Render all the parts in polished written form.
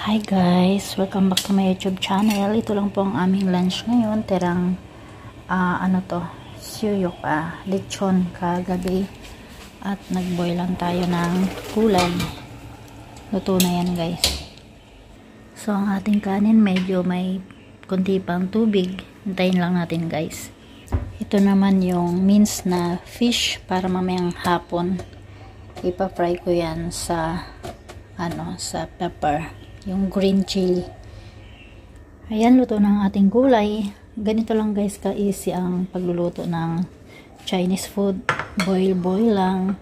Hi guys! Welcome back to my YouTube channel. Ito lang po ang aming lunch ngayon. Terang, suyok, lechon kagabi. At nagboil lang tayo ng gulay. Luto na yan guys. So, ang ating kanin medyo may kunti pang tubig. Hintayin lang natin guys. Ito naman yung minced na fish para mamayang hapon. Ipa-fry ko yan sa sa pepper. Yung green chili. Ayan, luto ng ating gulay. Ganito lang guys ka-easy ang pagluluto ng Chinese food. Boil lang.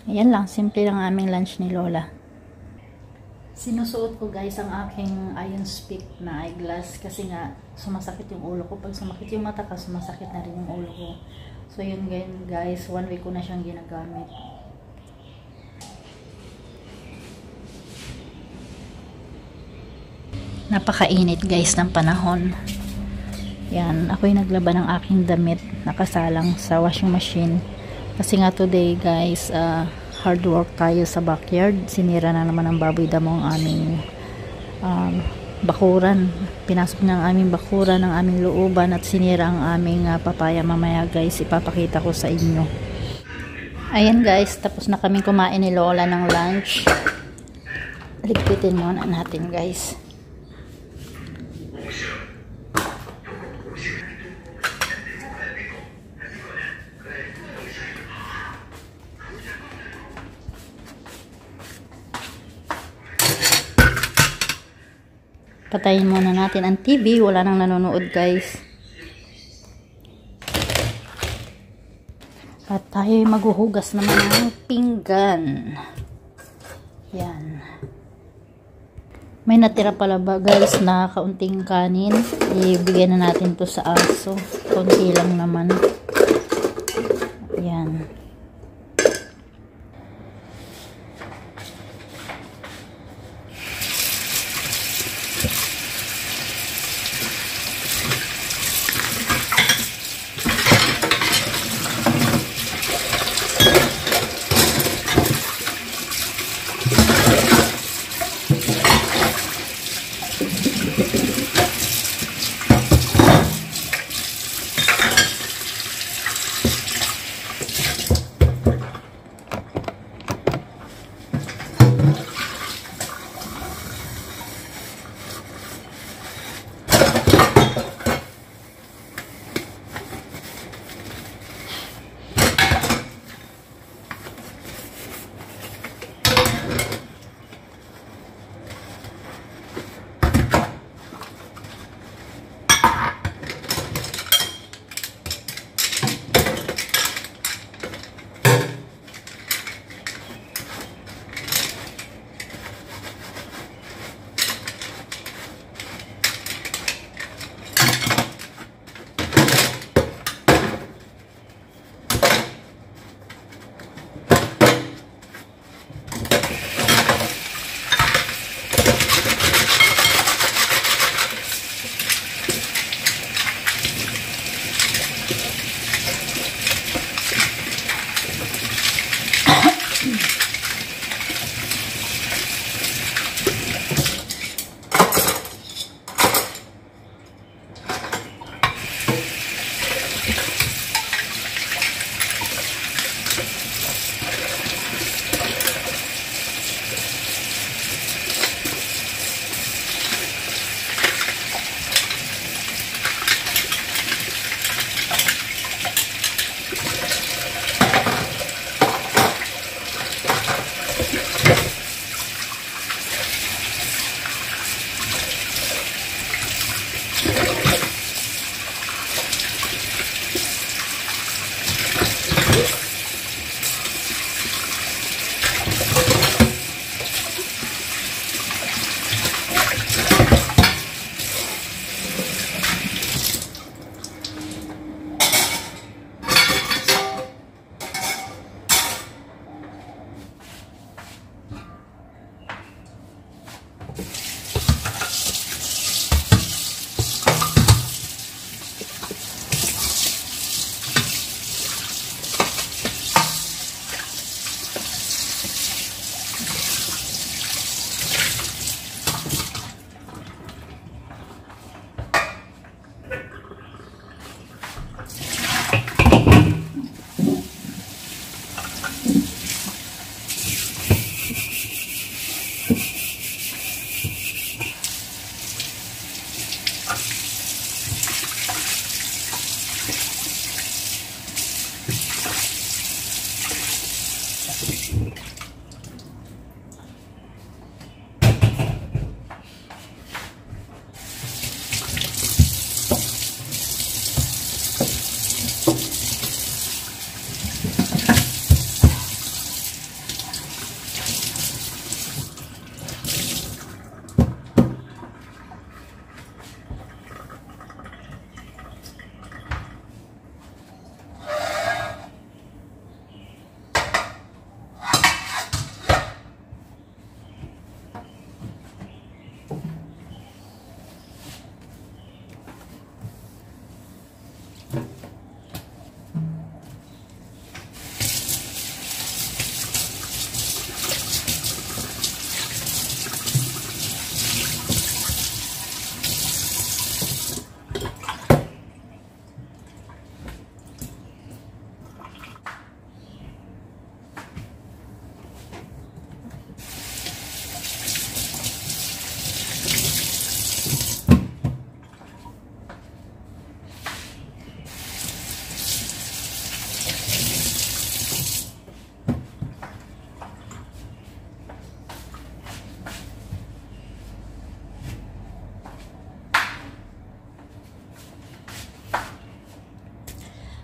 Ayan lang, simple lang aming lunch ni Lola. Sinusuot ko guys ang aking iron speak na eyeglass kasi nga sumasakit yung ulo ko. Pag sumakit yung mata ka, sumasakit na rin yung ulo ko. So yun guys, 1 week ko na siyang ginagamit. Napakainit guys ng panahon. Yan, ako'y naglaba ng aking damit, nakasalang sa washing machine. Kasi nga today guys, hard work tayo sa backyard. Sinira na naman ng baboy damo ang aming bakuran. Pinasok niya ang aming bakuran, ang aming looban at sinira ang aming papaya. Mamaya guys, ipapakita ko sa inyo. Ayan guys, tapos na kaming kumain ni Lola ng lunch. Ligpitin muna natin guys. Patayin muna natin ang TV. Wala nang nanonood guys. At tayo maghuhugas naman ng pinggan. Yan. May natira pala ba guys na kaunting kanin. Ibigay na natin to sa aso. Kaunti lang naman. Yan.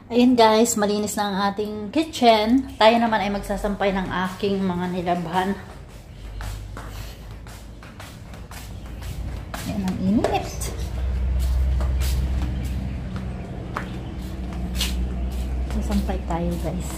Ayun guys, malinis na ang ating kitchen. Tayo naman ay magsasampay ng aking mga nilabhan. Yan ang init. Sasampay tayo guys.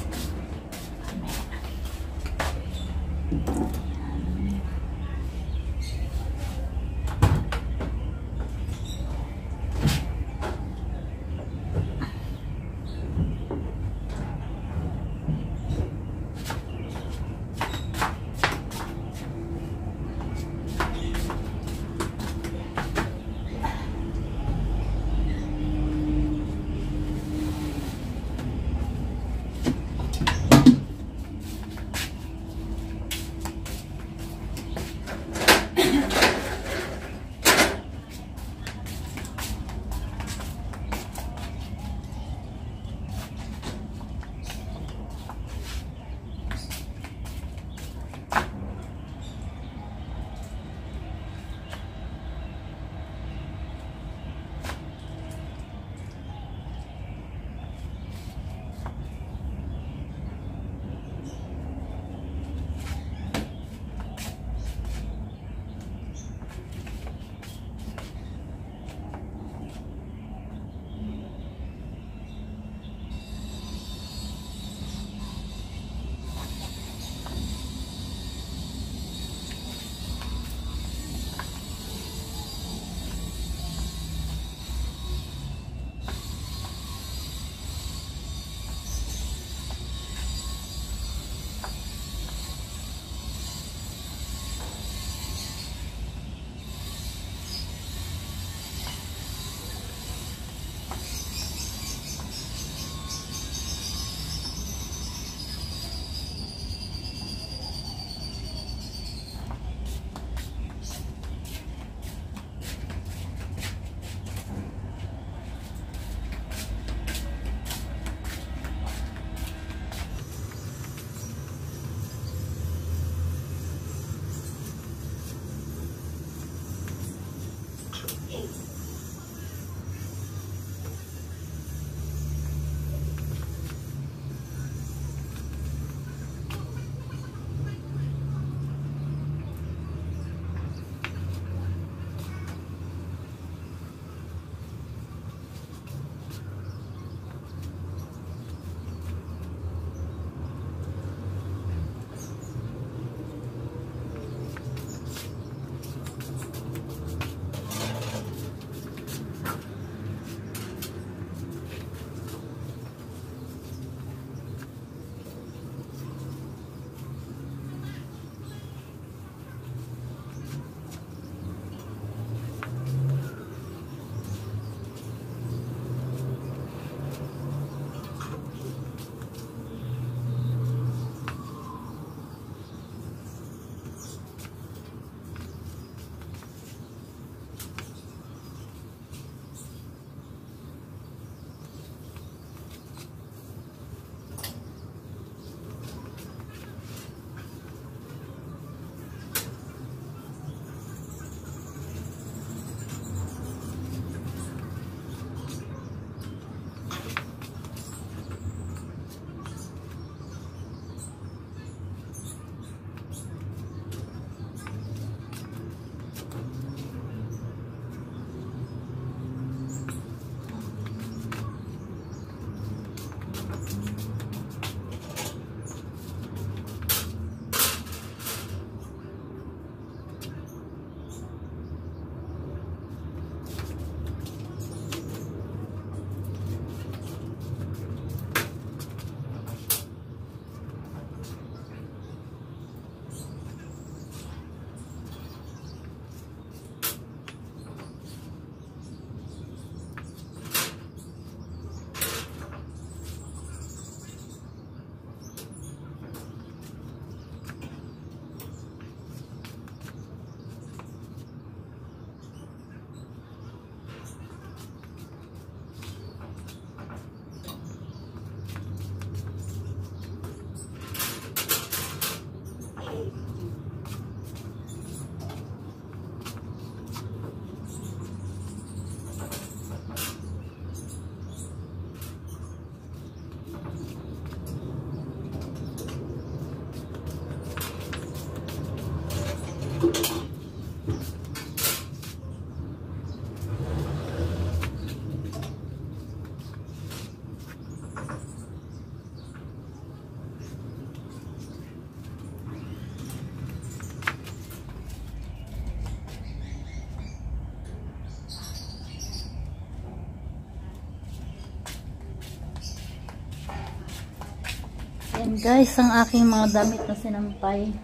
Yan guys, ang aking mga damit na sinampay.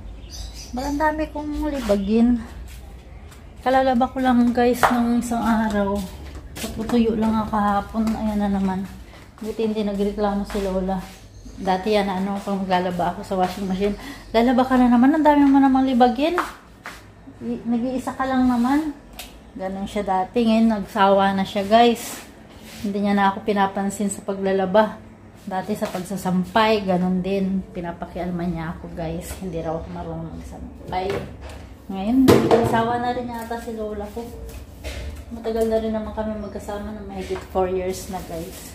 Ang dami kong libagin. Kalalaba ko lang guys nung isang araw. Tutuyo lang ako kahapon. Ayan na naman. Buti hindi nagreklamo si Lola. Dati yan ano, pag maglalaba ako sa washing machine. Lalaba ka na naman. Ang dami mo namang libagin. Nag-iisa ka lang naman. Ganon siya dati. Ngayon nagsawa na siya guys. Hindi niya na ako pinapansin sa paglalaba. Dati sa pagsasampay, ganon din. Pinapakialman niya ako guys. Hindi raw ako marunong magsampay. Ngayon, nagsawa na rin yata si Lola ko. Matagal na rin naman kami magkasama na mahigit 4 years na guys.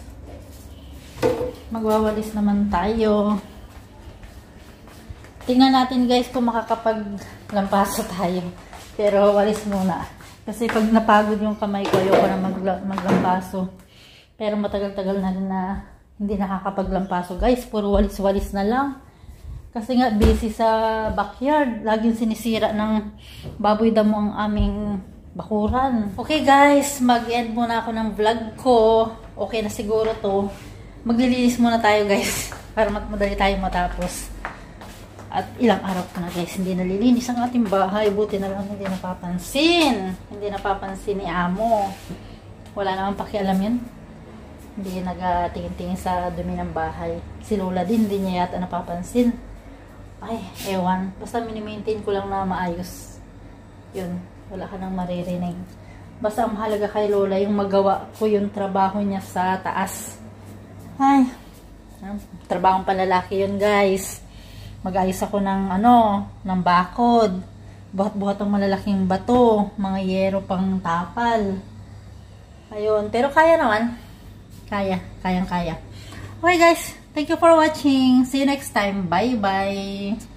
Magwawalis naman tayo. Tingnan natin guys kung makakapaglampaso tayo. Pero walis muna. Kasi pag napagod yung kamay ko, ayoko na maglampaso. Pero matagal-tagal na rin na hindi nakakapaglampaso guys. Puro walis-walis na lang. Kasi nga busy sa backyard. Laging sinisira ng baboy damo ang aming bakuran. Okay guys, mag-end muna ako ng vlog ko. Okay na siguro to. Maglilinis muna tayo guys. Para madali tayo matapos. At ilang araw ko na guys, hindi nalilinis ang ating bahay. Buti na lang hindi napapansin. Hindi napapansin ni Amo. Wala namang pakialam yun. Hindi nagatingin-tingin sa dumi ng bahay. Si Lola din, hindi niya yata napapansin. Ay, ewan. Basta mini-maintain ko lang na maayos. Yun, wala ka nang maririnig. Basta ang mahalaga kay Lola, yung magawa ko yung trabaho niya sa taas. Ay, trabahong panlalaki yun guys. Mag-ayos ako ng ng bakod. Buhat-buhat ang malalaking bato. Mga yero pang tapal. Ayun, pero kaya naman. Kayang-kaya. Okay guys, thank you for watching. See you next time. Bye-bye.